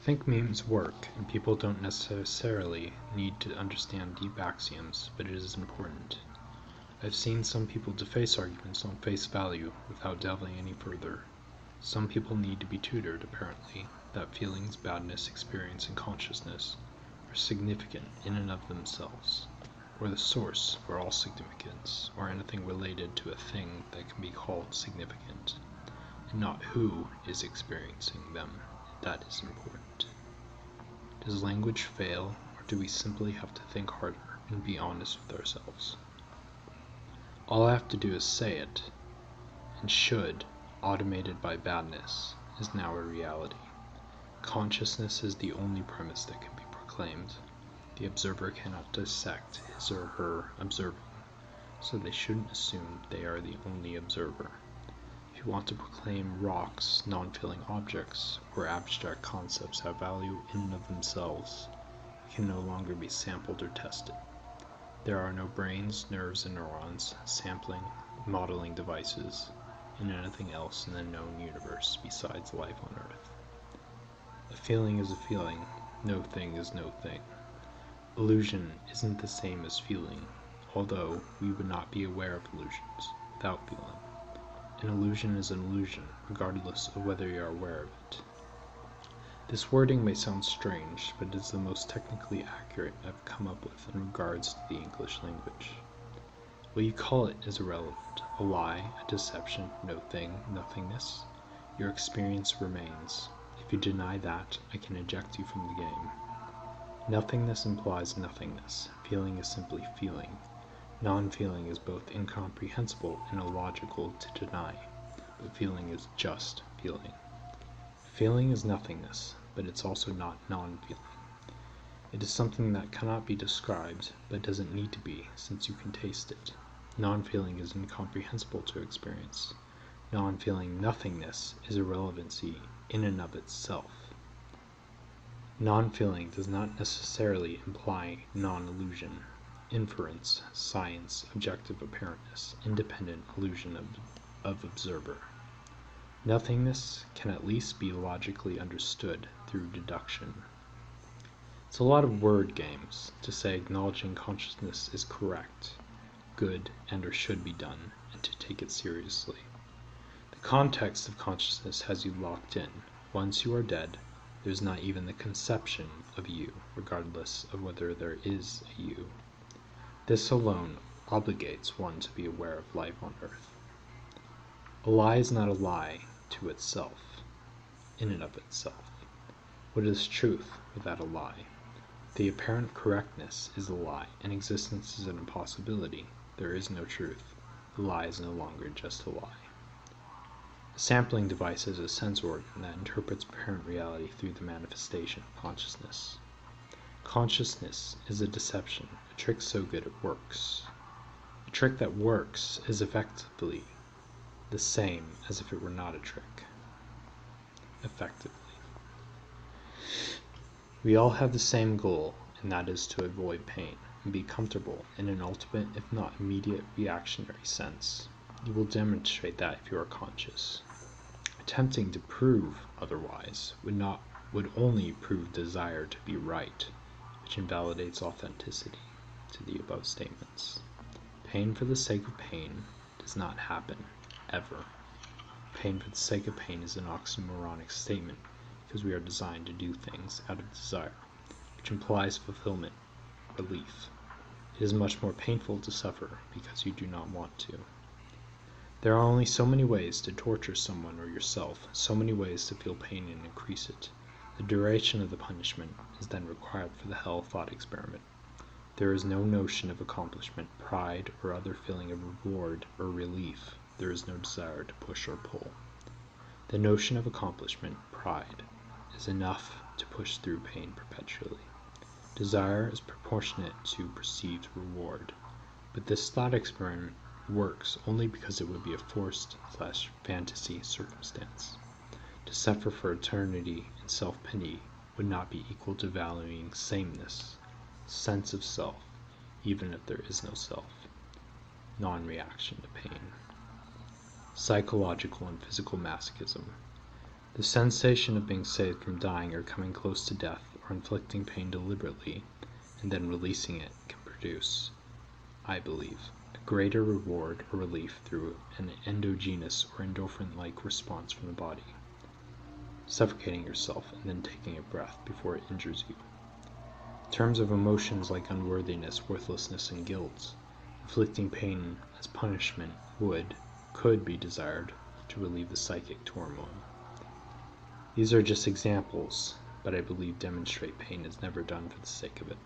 think memes work, and people don't necessarily need to understand deep axioms, but it is important. I've seen some people deface arguments on face value without delving any further. Some people need to be tutored, apparently, that feelings, badness, experience, and consciousness are significant in and of themselves, or the source for all significance, or anything related to a thing that can be called significant, and not who is experiencing them. That is important. Does language fail, or do we simply have to think harder and be honest with ourselves? All I have to do is say it, and should, automated by badness, is now a reality. Consciousness is the only premise that can be proclaimed. The observer cannot dissect his or her observing, so they shouldn't assume they are the only observer. If you want to proclaim rocks, non-feeling objects, or abstract concepts have value in and of themselves, they can no longer be sampled or tested. There are no brains, nerves, and neurons, sampling, modeling devices, and anything else in the known universe besides life on Earth. A feeling is a feeling, no thing is no thing. Illusion isn't the same as feeling, although we would not be aware of illusions without feeling. An illusion is an illusion, regardless of whether you are aware of it. This wording may sound strange, but it is the most technically accurate I've come up with in regards to the English language. What you call it is irrelevant. A lie, a deception, no thing, nothingness. Your experience remains. If you deny that, I can eject you from the game. Nothingness implies nothingness. Feeling is simply feeling. Non-feeling is both incomprehensible and illogical to deny, but feeling is just feeling. Feeling is nothingness, but it's also not non-feeling. It is something that cannot be described, but doesn't need to be, since you can taste it. Non-feeling is incomprehensible to experience. Non-feeling nothingness is irrelevancy in and of itself. Non-feeling does not necessarily imply non-illusion. Inference, science, objective apparentness, independent illusion of observer. Nothingness can at least be logically understood through deduction. It's a lot of word games to say acknowledging consciousness is correct, good, and or should be done, and to take it seriously. The context of consciousness has you locked in. Once you are dead, there's not even the conception of you, regardless of whether there is a you. This alone obligates one to be aware of life on Earth. A lie is not a lie to itself, in and of itself. What is truth without a lie? The apparent correctness is a lie, and existence is an impossibility. There is no truth. The lie is no longer just a lie. A sampling device is a sense organ that interprets apparent reality through the manifestation of consciousness. Consciousness is a deception, a trick so good it works. A trick that works is effectively the same as if it were not a trick. Effectively. We all have the same goal, and that is to avoid pain and be comfortable in an ultimate, if not immediate, reactionary sense. You will demonstrate that if you are conscious. Attempting to prove otherwise would only prove desire to be right, which invalidates authenticity to the above statements. Pain for the sake of pain does not happen, ever. Pain for the sake of pain is an oxymoronic statement, because we are designed to do things out of desire, which implies fulfillment, relief. It is much more painful to suffer because you do not want to. There are only so many ways to torture someone or yourself, so many ways to feel pain and increase it. The duration of the punishment is then required for the hell thought experiment. There is no notion of accomplishment, pride, or other feeling of reward or relief. There is no desire to push or pull. The notion of accomplishment, pride, is enough to push through pain perpetually. Desire is proportionate to perceived reward, but this thought experiment works only because it would be a forced/fantasy circumstance. To suffer for eternity in self-pity would not be equal to valuing sameness, sense of self, even if there is no self, non-reaction to pain. Psychological and physical masochism. The sensation of being saved from dying or coming close to death, or inflicting pain deliberately, and then releasing it, can produce, I believe, a greater reward or relief through an endogenous or endorphin-like response from the body. Suffocating yourself and then taking a breath before it injures you. In terms of emotions like unworthiness, worthlessness, and guilt, inflicting pain as punishment could be desired to relieve the psychic turmoil. These are just examples, but I believe demonstrate pain is never done for the sake of it.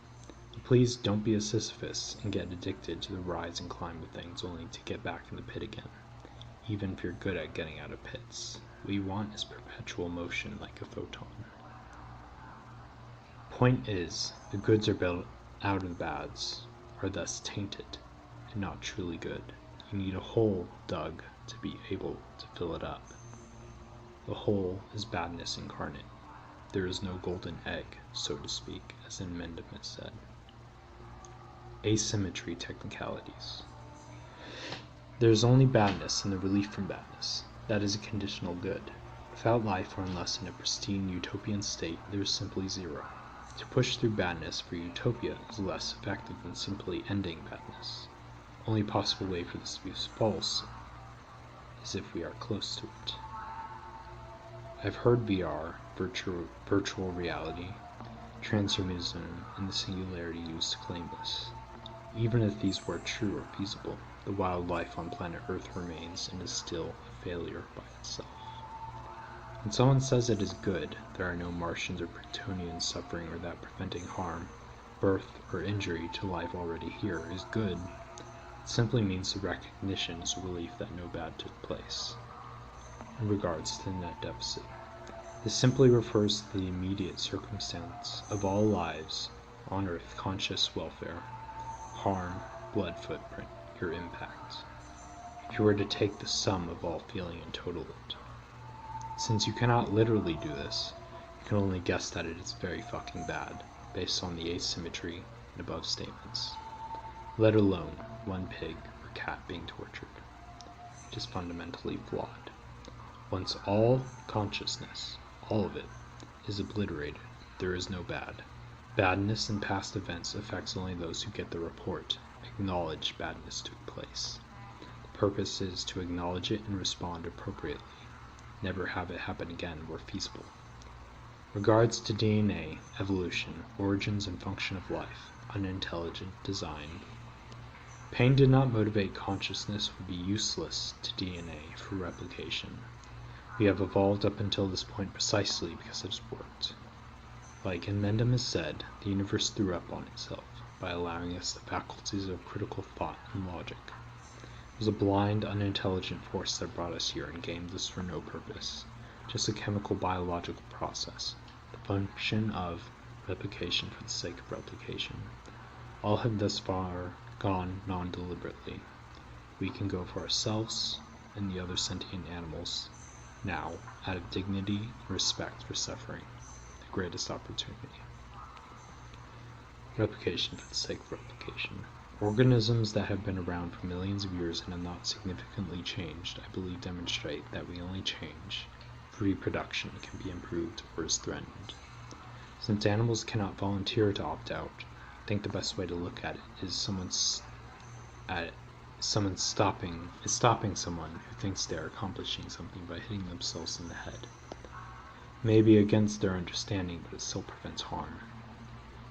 Please don't be a Sisyphus and get addicted to the rise and climb of things only to get back in the pit again, even if you're good at getting out of pits. What you want is perpetual motion like a photon. Point is, the goods are built out of the bads, are thus tainted, and not truly good. You need a hole dug to be able to fill it up. The hole is badness incarnate. There is no golden egg, so to speak, as Mendemis said. Asymmetry technicalities. There is only badness and the relief from badness. That is a conditional good. Without life, or unless in a pristine utopian state, there is simply zero. To push through badness for utopia is less effective than simply ending badness. Only possible way for this to be false is if we are close to it. I've heard VR, virtual reality, transhumanism, and the singularity used to claim this. Even if these were true or feasible, the wildlife on planet Earth remains and is still a failure by itself. When someone says it is good, there are no Martians or Plutonians suffering, or that preventing harm, birth, or injury to life already here is good, it simply means the recognition is a relief that no bad took place. In regards to the net deficit, this simply refers to the immediate circumstance of all lives on Earth conscious welfare, harm, blood footprint, your impact. If you were to take the sum of all feeling and total it. Since you cannot literally do this, you can only guess that it is very fucking bad, based on the asymmetry and above statements. Let alone one pig or cat being tortured. It is fundamentally flawed. Once all consciousness, all of it, is obliterated, there is no bad. Badness in past events affects only those who get the report, acknowledge badness took place. The purpose is to acknowledge it and respond appropriately. Never have it happen again where feasible. Regards to DNA, evolution, origins and function of life, unintelligent design. Pain did not motivate consciousness would be useless to DNA for replication. We have evolved up until this point precisely because it has worked. Like Mendemis said, the universe threw up on itself by allowing us the faculties of critical thought and logic. It was a blind, unintelligent force that brought us here and gamed us for no purpose, just a chemical biological process, the function of replication for the sake of replication. All have thus far gone non-deliberately. We can go for ourselves and the other sentient animals, now, out of dignity and respect for suffering, the greatest opportunity. Replication for the sake of replication. Organisms that have been around for millions of years and have not significantly changed, I believe, demonstrate that we only change if reproduction can be improved or is threatened. Since animals cannot volunteer to opt out, I think the best way to look at it is stopping someone who thinks they are accomplishing something by hitting themselves in the head. Maybe against their understanding, but it still prevents harm.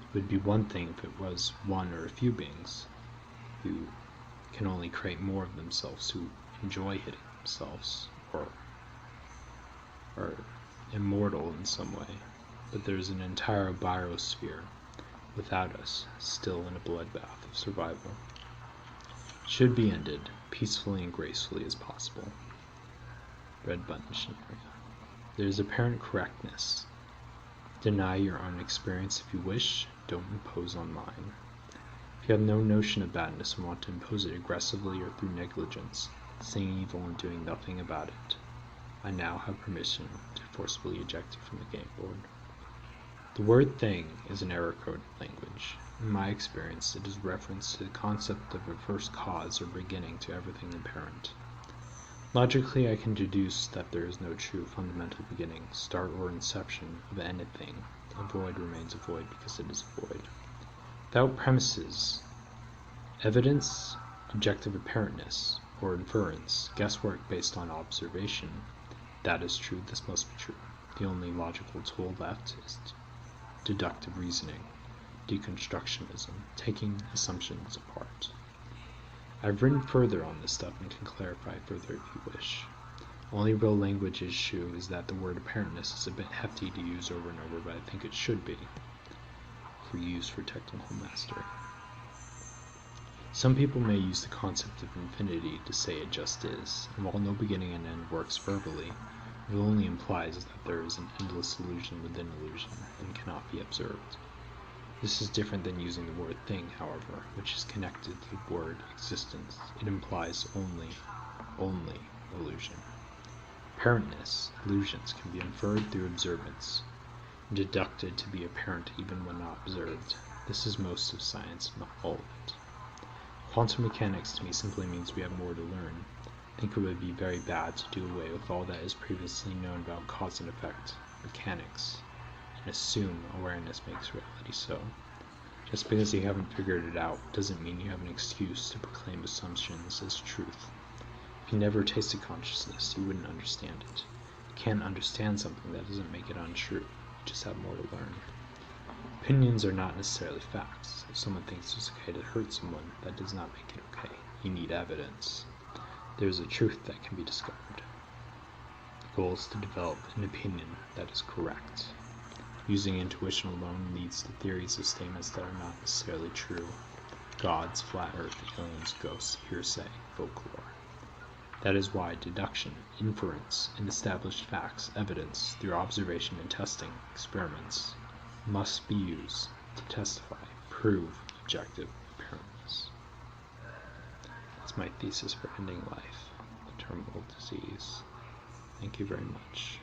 It would be one thing if it was one or a few beings who can only create more of themselves, who enjoy hitting themselves, or are immortal in some way. But there's an entire biosphere without us, still in a bloodbath of survival. It should be ended peacefully and gracefully as possible. Red button scenario. There is apparent correctness. Deny your own experience if you wish, don't impose on mine. If you have no notion of badness and want to impose it aggressively or through negligence, seeing evil and doing nothing about it, I now have permission to forcibly eject you from the game board. The word thing is an error-coded language. In my experience, it is reference to the concept of a first cause or beginning to everything apparent. Logically, I can deduce that there is no true fundamental beginning, start, or inception of anything. A void remains a void because it is a void. Without premises, evidence, objective apparentness, or inference, guesswork based on observation, that is true, this must be true. The only logical tool left is deductive reasoning, deconstructionism, taking assumptions apart. I've written further on this stuff and can clarify further if you wish. Only real language issue is that the word apparentness is a bit hefty to use over and over, but I think it should be for use for technical mastery. Some people may use the concept of infinity to say it just is, and while no beginning and end works verbally, it only implies that there is an endless illusion within illusion and cannot be observed. This is different than using the word thing, however, which is connected to the word existence. It implies only illusion. Apparentness, illusions, can be inferred through observance, and deducted to be apparent even when not observed. This is most of science, not all of it. Quantum mechanics to me simply means we have more to learn. I think it would be very bad to do away with all that is previously known about cause and effect, mechanics, and assume awareness makes reality so. Just because you haven't figured it out doesn't mean you have an excuse to proclaim assumptions as truth. If you never tasted consciousness, you wouldn't understand it. You can't understand something that doesn't make it untrue. You just have more to learn. Opinions are not necessarily facts. If someone thinks it's okay to hurt someone, that does not make it okay. You need evidence. There is a truth that can be discovered. The goal is to develop an opinion that is correct. Using intuition alone leads to theories of statements that are not necessarily true. Gods, flat earth, aliens, ghosts, hearsay, folklore. That is why deduction, inference, and established facts, evidence, through observation and testing, experiments, must be used to testify, prove objective apparentness. That's my thesis for ending life, a terminal disease. Thank you very much.